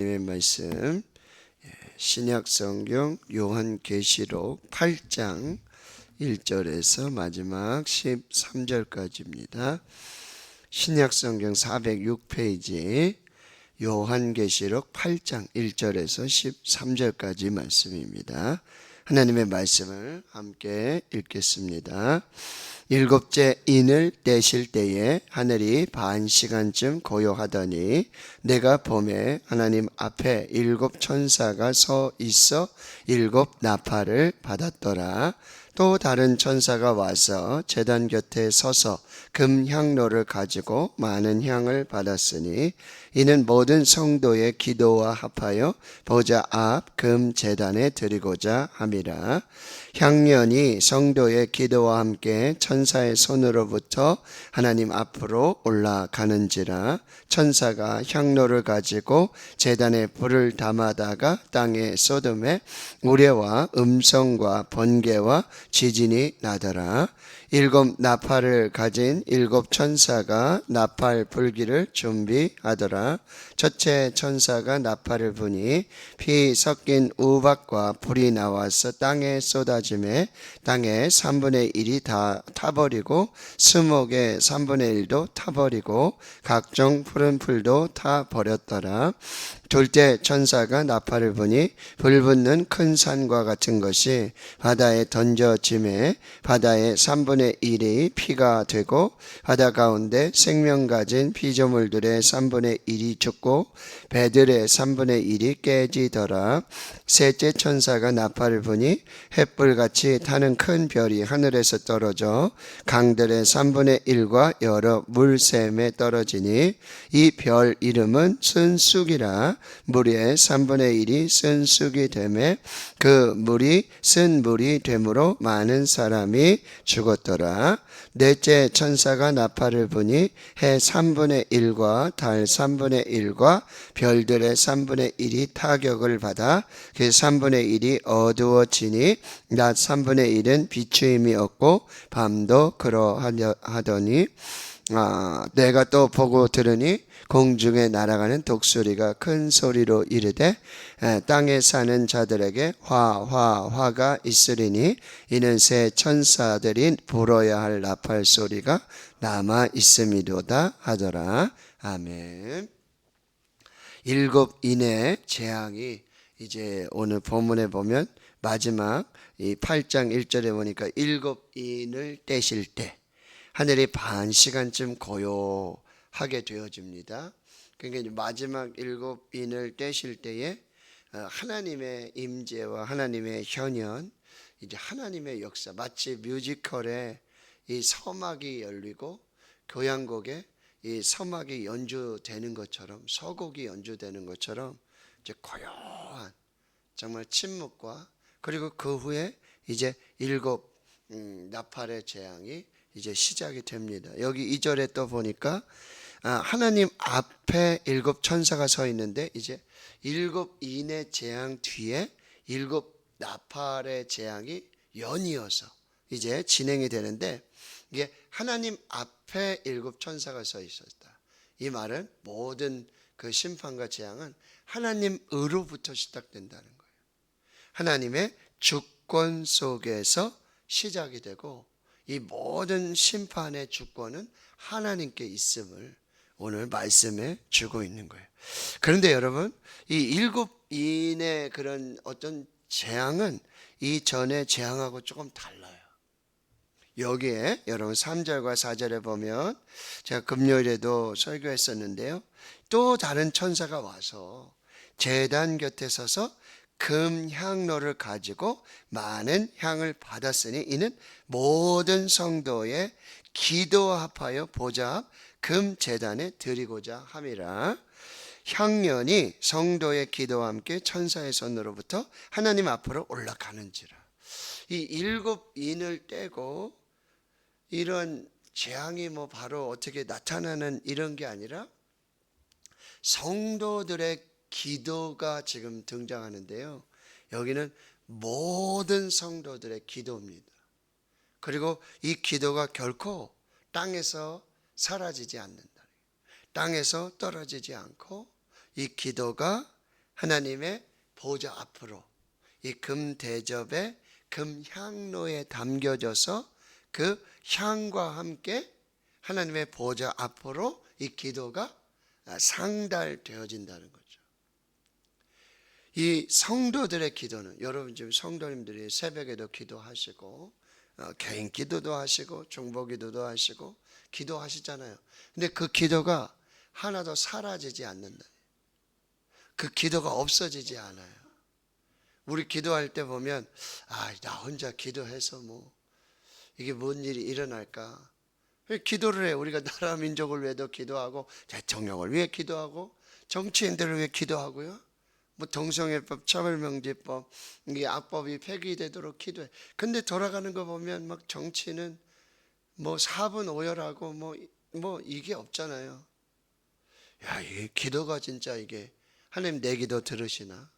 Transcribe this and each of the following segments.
하나님의 말씀 신약성경 요한계시록 8장 1절에서 마지막 13절까지입니다. 신약성경 406페이지 요한계시록 8장 1절에서 13절까지 말씀입니다. 하나님의 말씀을 함께 읽겠습니다. 일곱째 인을 떼실 때에 하늘이 반 시간쯤 고요하더니 내가 보매 하나님 앞에 일곱 천사가 서 있어 일곱 나팔을 받았더라. 또 다른 천사가 와서 제단 곁에 서서 금향로를 가지고 많은 향을 받았으니 이는 모든 성도의 기도와 합하여 보좌 앞 금제단에 드리고자 함이라. 향년이 성도의 기도와 함께 천사의 손으로부터 하나님 앞으로 올라가는지라. 천사가 향로를 가지고 제단에 불을 담아다가 땅에 쏟음에 우레와 음성과 번개와 지진이 나더라. 일곱 나팔을 가진 일곱 천사가 나팔 불기를 준비하더라. 첫째 천사가 나팔을 부니 피 섞인 우박과 불이 나와서 땅에 쏟아지매 땅의 3분의 1이 다 타버리고 스목의 3분의 1도 타버리고 각종 푸른 풀도 타버렸더라. 둘째 천사가 나팔을 부니 불붙는 큰 산과 같은 것이 바다에 던져짐에 바다의 3분의 1이 피가 되고 바다 가운데 생명 가진 피조물들의 3분의 1이 죽고 배들의 3분의 1이 깨지더라. 셋째 천사가 나팔을 부니 햇불같이 타는 큰 별이 하늘에서 떨어져 강들의 3분의 1과 여러 물샘에 떨어지니 이 별 이름은 쓴쑥이라. 물의 3분의 1이 쓴 쑥이 되매 그 물이 쓴 물이 되므로 많은 사람이 죽었더라. 넷째 천사가 나팔을 부니 해 3분의 1과 달 3분의 1과 별들의 3분의 1이 타격을 받아 그 3분의 1이 어두워지니 낮 3분의 1은 비추임이 없고 밤도 그러하더니 내가 또 보고 들으니 공중에 날아가는 독수리가 큰 소리로 이르되 땅에 사는 자들에게 화가 있으리니 이는 새 천사들이 불어야 할 나팔 소리가 남아 있음이로다 하더라. 아멘. 일곱 인의 재앙이 이제 오늘 본문에 보면 마지막 이 8장 1절에 보니까 일곱 인을 떼실 때 하늘이 반 시간쯤 고요하게 되어집니다. 그러니까 마지막 일곱 인을 떼실 때에 하나님의 임재와 하나님의 현현, 이제 하나님의 역사, 마치 뮤지컬에 이 서막이 열리고 교향곡에 이 서막이 연주되는 것처럼, 서곡이 연주되는 것처럼 이제 고요한 정말 침묵과, 그리고 그 후에 이제 일곱 나팔의 재앙이 이제 시작이 됩니다. 여기 2절에 또 보니까 하나님 앞에 일곱 천사가 서 있는데 이제 일곱 인의 재앙 뒤에 일곱 나팔의 재앙이 연이어서 이제 진행이 되는데, 이게 하나님 앞에 일곱 천사가 서 있었다. 이 말은 모든 그 심판과 재앙은 하나님으로부터 시작된다는 거예요. 하나님의 주권 속에서 시작이 되고 이 모든 심판의 주권은 하나님께 있음을 오늘 말씀에 주고 있는 거예요. 그런데 여러분, 이 일곱 인의 그런 어떤 재앙은 이전의 재앙하고 조금 달라요. 여기에 여러분 3절과 4절에 보면 제가 금요일에도 설교했었는데요. 또 다른 천사가 와서 제단 곁에 서서 금향로를 가지고 많은 향을 받았으니 이는 모든 성도의 기도와 합하여 보좌 앞 금제단에 드리고자 함이라. 향년이 성도의 기도와 함께 천사의 손으로부터 하나님 앞으로 올라가는지라. 이 일곱 인을 떼고 이런 재앙이 바로 어떻게 나타나는 이런 게 아니라 성도들의 기도가 지금 등장하는데요. 여기는 모든 성도들의 기도입니다. 그리고 이 기도가 결코 땅에서 사라지지 않는다. 땅에서 떨어지지 않고 이 기도가 하나님의 보좌 앞으로 이 금 대접에 금 향로에 담겨져서 그 향과 함께 하나님의 보좌 앞으로 이 기도가 상달되어진다는 거죠. 이 성도들의 기도는, 여러분 지금 성도님들이 새벽에도 기도하시고 개인 기도도 하시고 중보 기도도 하시고 기도하시잖아요. 근데 그 기도가 하나도 사라지지 않는다. 그 기도가 없어지지 않아요. 우리 기도할 때 보면 나 혼자 기도해서 뭐 이게 뭔 일이 일어날까? 기도를 해. 우리가 나라 민족을 위해도 기도하고 대통령을 위해 기도하고 정치인들을 위해 기도하고요. 뭐 동성애법, 차별명제법, 이게 악법이 폐기되도록 기도해. 근데 돌아가는 거 보면 막 정치는 뭐 사분 오열하고 뭐 이게 없잖아요. 이 기도가 진짜 이게 하나님 내 기도 들으시나?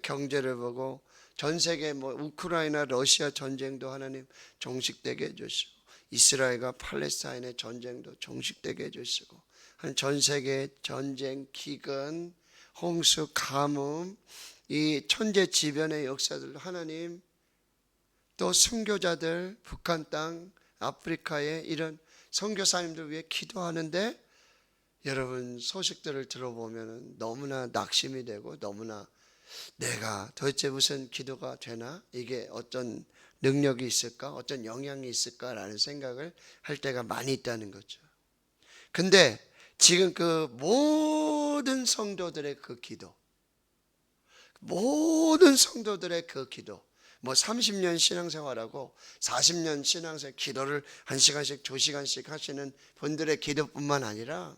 경제를 보고 전 세계 뭐 우크라이나 러시아 전쟁도 하나님 종식되게 해주시고 이스라엘과 팔레스타인의 전쟁도 종식되게 해주시고 전 세계 전쟁, 기근, 홍수, 가뭄, 이 천재지변의 역사들도 하나님, 또 선교자들, 북한 땅, 아프리카의 이런 선교사님들 위해 기도하는데 여러분 소식들을 들어보면 너무나 낙심이 되고 너무나 내가 도대체 무슨 기도가 되나? 이게 어떤 능력이 있을까? 어떤 영향이 있을까라는 생각을 할 때가 많이 있다는 거죠. 근데 지금 그 모든 성도들의 그 기도, 모든 성도들의 그 기도, 뭐 30년 신앙생활하고 40년 신앙생활 기도를 1시간씩 2시간씩 하시는 분들의 기도뿐만 아니라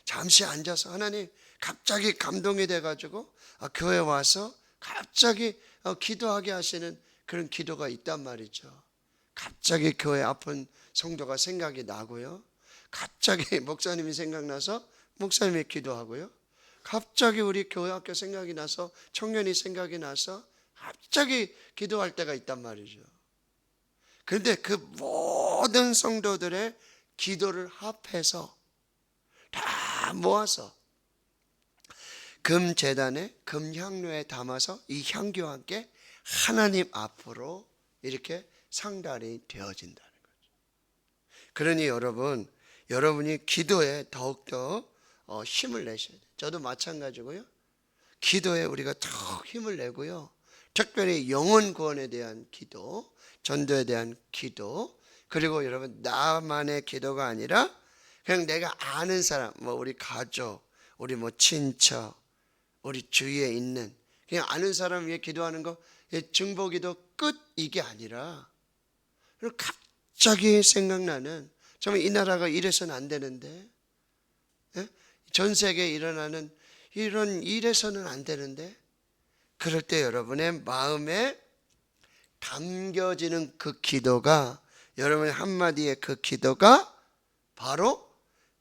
잠시 앉아서 하나님 갑자기 감동이 돼가지고 교회 와서 갑자기 기도하게 하시는 그런 기도가 있단 말이죠. 갑자기 교회 아픈 성도가 생각이 나고요. 갑자기 목사님이 생각나서 목사님이 기도하고요. 갑자기 우리 교회 학교 생각이 나서 청년이 생각이 나서 갑자기 기도할 때가 있단 말이죠. 그런데 그 모든 성도들의 기도를 합해서 다 모아서 금제단에 금향료에 담아서 이 향기와 함께 하나님 앞으로 이렇게 상달이 되어진다는 거죠. 그러니 여러분이 기도에 더욱더 힘을 내셔야 돼요. 저도 마찬가지고요. 기도에 우리가 더 힘을 내고요. 특별히 영혼 구원에 대한 기도, 전도에 대한 기도, 그리고 여러분 나만의 기도가 아니라 그냥 내가 아는 사람, 뭐 우리 가족, 우리 뭐 친척, 우리 주위에 있는 그냥 아는 사람 위해 기도하는 거, 중보기도 끝 이게 아니라 갑자기 생각나는, 정말 이 나라가 이래서는 안 되는데, 전 세계에 일어나는 이런 일에서는 안 되는데, 그럴 때 여러분의 마음에 담겨지는 그 기도가, 여러분의 한마디의 그 기도가 바로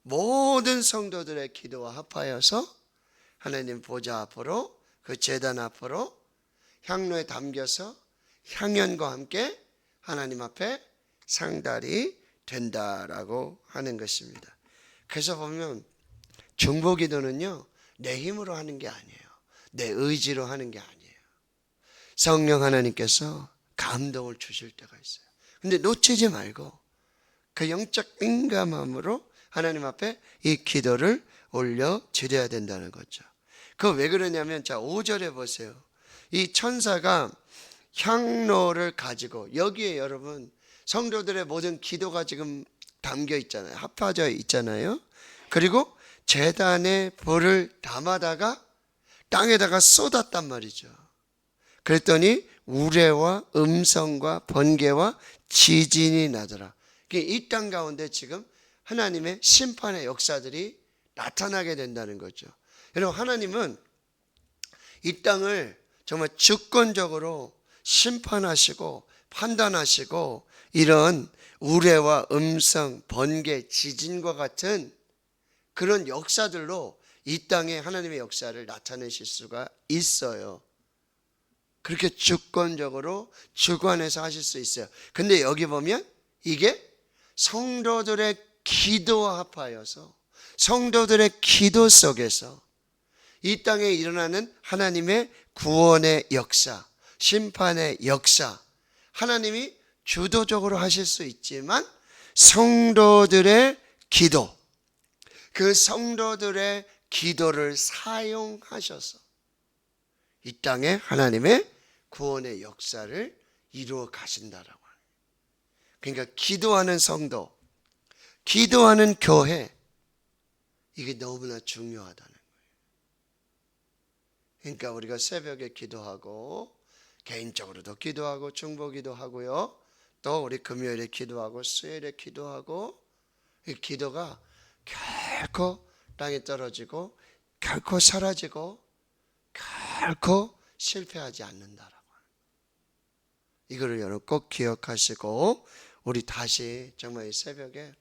모든 성도들의 기도와 합하여서 하나님 보좌 앞으로, 그 제단 앞으로 향로에 담겨서 향연과 함께 하나님 앞에 상달이 된다라고 하는 것입니다. 그래서 보면 중보기도는요, 내 힘으로 하는 게 아니에요. 내 의지로 하는 게 아니에요. 성령 하나님께서 감동을 주실 때가 있어요. 근데 놓치지 말고 그 영적 민감함으로 하나님 앞에 이 기도를 올려 드려야 된다는 거죠. 그거 왜 그러냐면, 자 5절에 보세요. 이 천사가 향로를 가지고, 여기에 여러분 성도들의 모든 기도가 지금 담겨 있잖아요. 합하져 있잖아요. 그리고 제단에 불을 담아다가 땅에다가 쏟았단 말이죠. 그랬더니 우레와 음성과 번개와 지진이 나더라. 이 땅 가운데 지금 하나님의 심판의 역사들이 나타나게 된다는 거죠. 여러분, 하나님은 이 땅을 정말 주권적으로 심판하시고 판단하시고, 이런 우레와 음성, 번개, 지진과 같은 그런 역사들로 이 땅에 하나님의 역사를 나타내실 수가 있어요. 그렇게 주권적으로 주관해서 하실 수 있어요. 근데 여기 보면 이게 성도들의 기도와 합하여서, 성도들의 기도 속에서 이 땅에 일어나는 하나님의 구원의 역사, 심판의 역사, 하나님이 주도적으로 하실 수 있지만 성도들의 기도, 그 성도들의 기도를 사용하셔서 이 땅에 하나님의 구원의 역사를 이루어 가신다라고 합니다. 그러니까 기도하는 성도, 기도하는 교회, 이게 너무나 중요하다는 거예요. 그러니까 우리가 새벽에 기도하고 개인적으로도 기도하고 중보기도 하고요. 또 우리 금요일에 기도하고 수요일에 기도하고, 이 기도가 결코 땅에 떨어지고 결코 사라지고 결코 실패하지 않는다라고. 이거를 여러분 꼭 기억하시고 우리 다시 정말 이 새벽에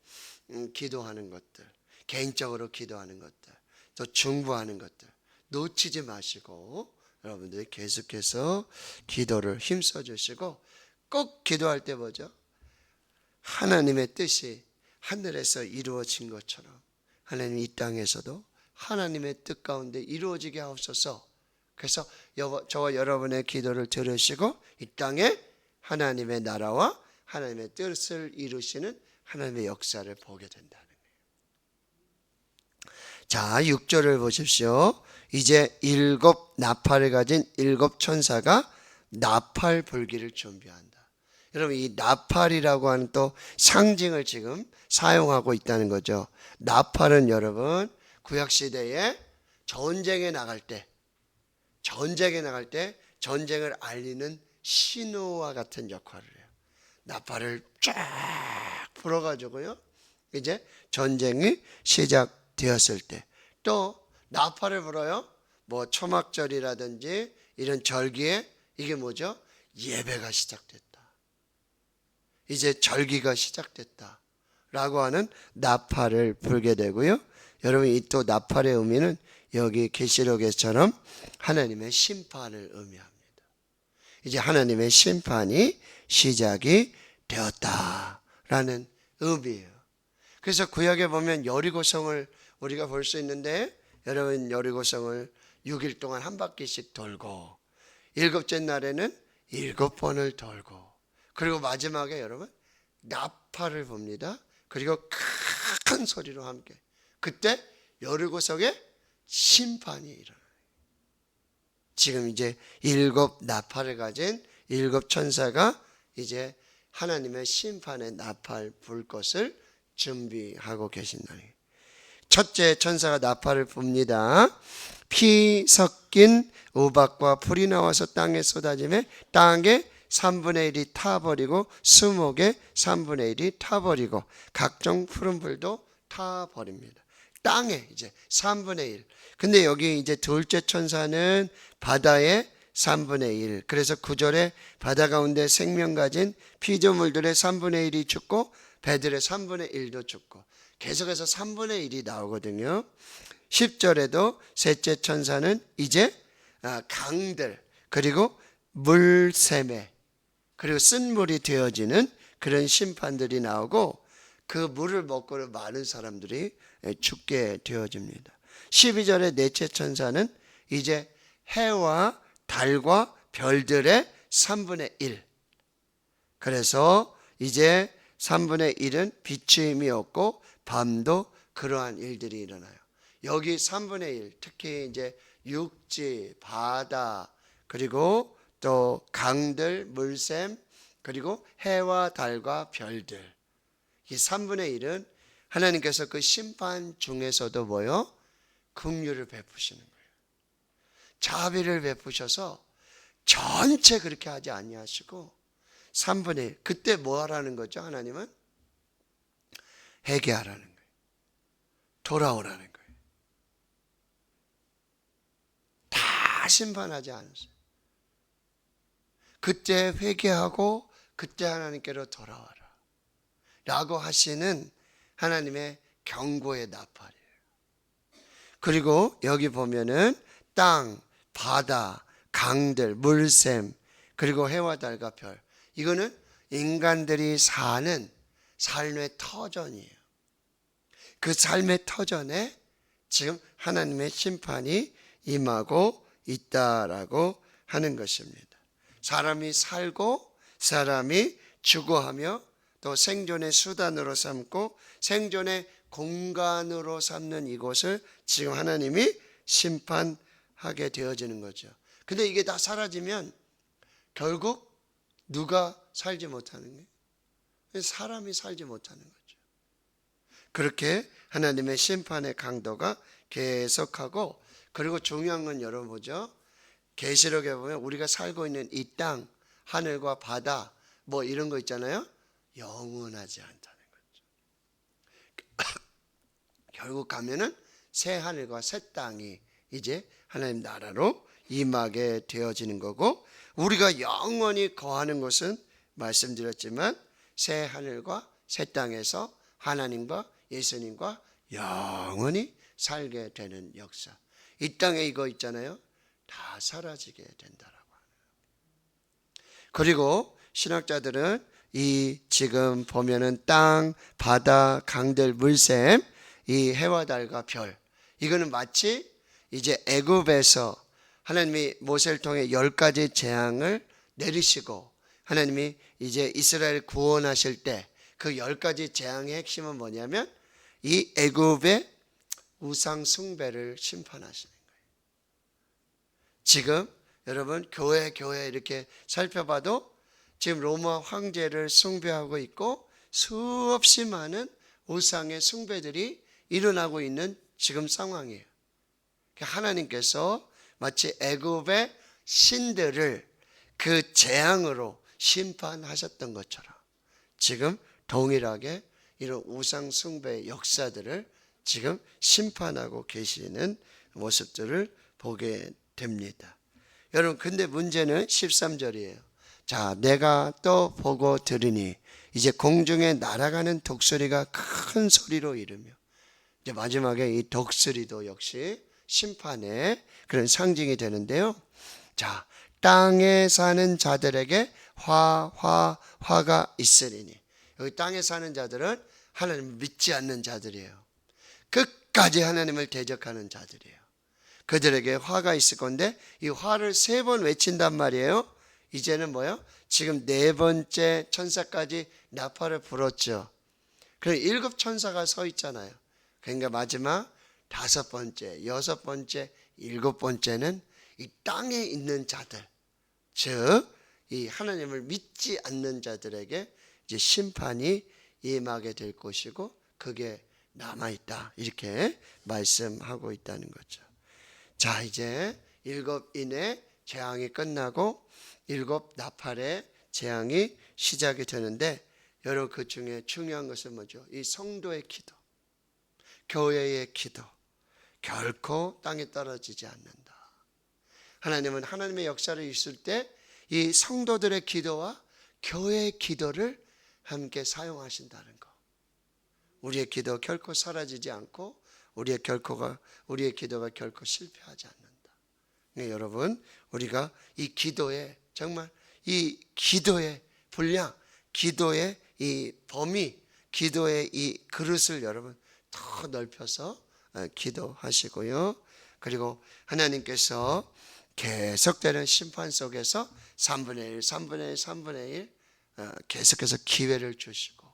기도하는 것들, 개인적으로 기도하는 것들, 또 중보하는 것들 놓치지 마시고 여러분들이 계속해서 기도를 힘써 주시고, 꼭 기도할 때 뭐죠? 하나님의 뜻이 하늘에서 이루어진 것처럼 하나님 이 땅에서도 하나님의 뜻 가운데 이루어지게 하옵소서. 그래서 저와 여러분의 기도를 들으시고 이 땅에 하나님의 나라와 하나님의 뜻을 이루시는 하나님의 역사를 보게 된다는 거예요. 자, 6절을 보십시오. 이제 7 나팔을 가진 7 천사가 나팔 불기를 준비한다. 여러분, 이 나팔이라고 하는 또 상징을 지금 사용하고 있다는 거죠. 나팔은 여러분 구약시대에 전쟁에 나갈 때 전쟁을 알리는 신호와 같은 역할을 해요. 나팔을 쫙 불어가지고요, 이제 전쟁이 시작되었을 때 또 나팔을 불어요. 뭐 초막절이라든지 이런 절기에 이게 뭐죠? 예배가 시작됐다, 이제 절기가 시작됐다 라고 하는 나팔을 불게 되고요. 여러분, 이 또 나팔의 의미는 여기 계시록에처럼 하나님의 심판을 의미합니다. 이제 하나님의 심판이 시작이 되었다라는 의미예요. 그래서 구약에 보면 여리고성을 우리가 볼 수 있는데, 여러분 여리고성을 6일 동안 한 바퀴씩 돌고 7째 날에는 7번을 돌고, 그리고 마지막에 여러분 나팔을 봅니다. 그리고 큰 소리로 함께, 그때 여리고성에 심판이 일어나요. 지금 이제 7 나팔을 가진 7 천사가 이제 하나님의 심판의 나팔 불 것을 준비하고 계신다니. 첫째 천사가 나팔을 붑니다. 피 섞인 우박과 불이 나와서 땅에 쏟아지매 땅에 3분의 1이 타버리고 수목에 3분의 1이 타버리고 각종 푸른 불도 타버립니다. 땅에 이제 3분의 1. 근데 여기 이제 둘째 천사는 바다의 3분의 1. 그래서 9절에 바다 가운데 생명 가진 피조물들의 3분의 1이 죽고 배들의 3분의 1도 죽고, 계속해서 3분의 1이 나오거든요. 10절에도 셋째 천사는 이제 강들, 그리고 물샘에, 그리고 쓴물이 되어지는 그런 심판들이 나오고, 그 물을 먹고 많은 사람들이 죽게 되어집니다. 12절에 넷째 천사는 이제 해와 달과 별들의 3분의 1. 그래서 이제 3분의 1은 비추임이 없고 밤도 그러한 일들이 일어나요. 여기 3분의 1, 특히 이제 육지, 바다, 그리고 또 강들, 물샘, 그리고 해와 달과 별들, 이 3분의 1은 하나님께서 그 심판 중에서도 뭐요? 긍휼을 베푸시는 거예요. 자비를 베푸셔서 전체 그렇게 하지 아니하시고 3분의 1, 그때 뭐 하라는 거죠? 하나님은 회개하라는 거예요. 돌아오라는 거예요. 다 심판하지 않으세요. 그때 회개하고 그때 하나님께로 돌아와라 라고 하시는 하나님의 경고의 나팔이에요. 그리고 여기 보면은 땅, 바다, 강들, 물샘, 그리고 해와 달과 별, 이거는 인간들이 사는 삶의 터전이에요. 그 삶의 터전에 지금 하나님의 심판이 임하고 있다라고 하는 것입니다. 사람이 살고 사람이 주거하며 또 생존의 수단으로 삼고 생존의 공간으로 삼는 이곳을 지금 하나님이 심판하게 되어지는 거죠. 근데 이게 다 사라지면 결국 누가 살지 못하는 거예요? 사람이 살지 못하는 거죠. 그렇게 하나님의 심판의 강도가 계속하고, 그리고 중요한 건 여러분 보죠. 계시록에 보면 우리가 살고 있는 이 땅, 하늘과 바다 뭐 이런 거 있잖아요. 영원하지 않다는 거죠. 결국 가면은 새 하늘과 새 땅이 이제 하나님 나라로 임하게 되어지는 거고, 우리가 영원히 거하는 곳은 말씀드렸지만 새 하늘과 새 땅에서 하나님과 예수님과 영원히 살게 되는 역사. 이 땅에 이거 있잖아요. 다 사라지게 된다라고 하는. 그리고 신학자들은 이 지금 보면은 땅, 바다, 강들, 물샘, 이 해와 달과 별, 이거는 마치 이제 애굽에서 하나님이 모세를 통해 10가지 재앙을 내리시고 하나님이 이제 이스라엘 구원하실 때 그 10가지 재앙의 핵심은 뭐냐면 이 애굽의 우상 숭배를 심판하시는 거예요. 지금 여러분 교회 이렇게 살펴봐도 지금 로마 황제를 숭배하고 있고 수없이 많은 우상의 숭배들이 일어나고 있는 지금 상황이에요. 하나님께서 마치 애굽의 신들을 그 재앙으로 심판하셨던 것처럼 지금 동일하게 이런 우상 숭배의 역사들을 지금 심판하고 계시는 모습들을 보게 됩니다. 여러분, 근데 문제는 13절이에요. 자, 내가 또 보고 들으니 이제 공중에 날아가는 독수리가 큰 소리로 이르며, 이제 마지막에 이 독수리도 역시 심판의 그런 상징이 되는데요. 자, 땅에 사는 자들에게 화가 있으리니, 여기 땅에 사는 자들은 하나님을 믿지 않는 자들이에요. 끝까지 하나님을 대적하는 자들이에요. 그들에게 화가 있을 건데 이 화를 3번 외친단 말이에요. 이제는 뭐요? 지금 4번째 천사까지 나팔을 불었죠. 그럼 7 천사가 서 있잖아요. 그러니까 마지막 5번째, 6번째, 7번째는 이 땅에 있는 자들, 즉 이 하나님을 믿지 않는 자들에게 이제 심판이 임하게 될 것이고 그게 남아있다, 이렇게 말씀하고 있다는 거죠. 자, 이제 7인의 재앙이 끝나고 7 나팔의 재앙이 시작이 되는데, 여러분 그 중에 중요한 것은 뭐죠? 이 성도의 기도, 교회의 기도 결코 땅에 떨어지지 않는다. 하나님은 하나님의 역사를 있을 때 이 성도들의 기도와 교회의 기도를 함께 사용하신다는 거. 우리의 기도 결코 사라지지 않고 우리의 기도가 결코 실패하지 않는다. 네, 여러분, 우리가 이 기도에 정말 이 기도의 분량, 기도의 이 범위, 기도의 이 그릇을 여러분 더 넓혀서 기도하시고요. 그리고 하나님께서 계속되는 심판 속에서 3분의 1 계속해서 기회를 주시고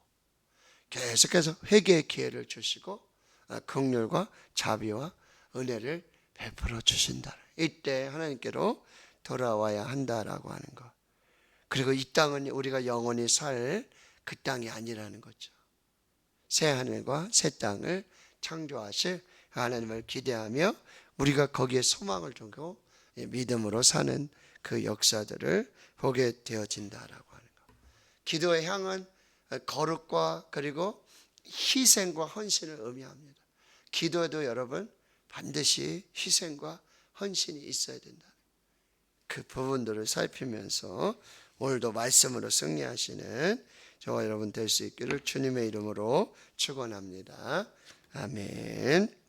계속해서 회개의 기회를 주시고 긍휼과 자비와 은혜를 베풀어 주신다. 이때 하나님께로 돌아와야 한다라고 하는 것. 그리고 이 땅은 우리가 영원히 살 그 땅이 아니라는 거죠. 새 하늘과 새 땅을 창조하실 하나님을 기대하며 우리가 거기에 소망을 두고 믿음으로 사는 그 역사들을 보게 되어진다라고 하는 것. 기도의 향은 거룩과 그리고 희생과 헌신을 의미합니다. 기도에도 여러분 반드시 희생과 헌신이 있어야 된다. 그 부분들을 살피면서 오늘도 말씀으로 승리하시는 저와 여러분 될 수 있기를 주님의 이름으로 축원합니다. 아멘.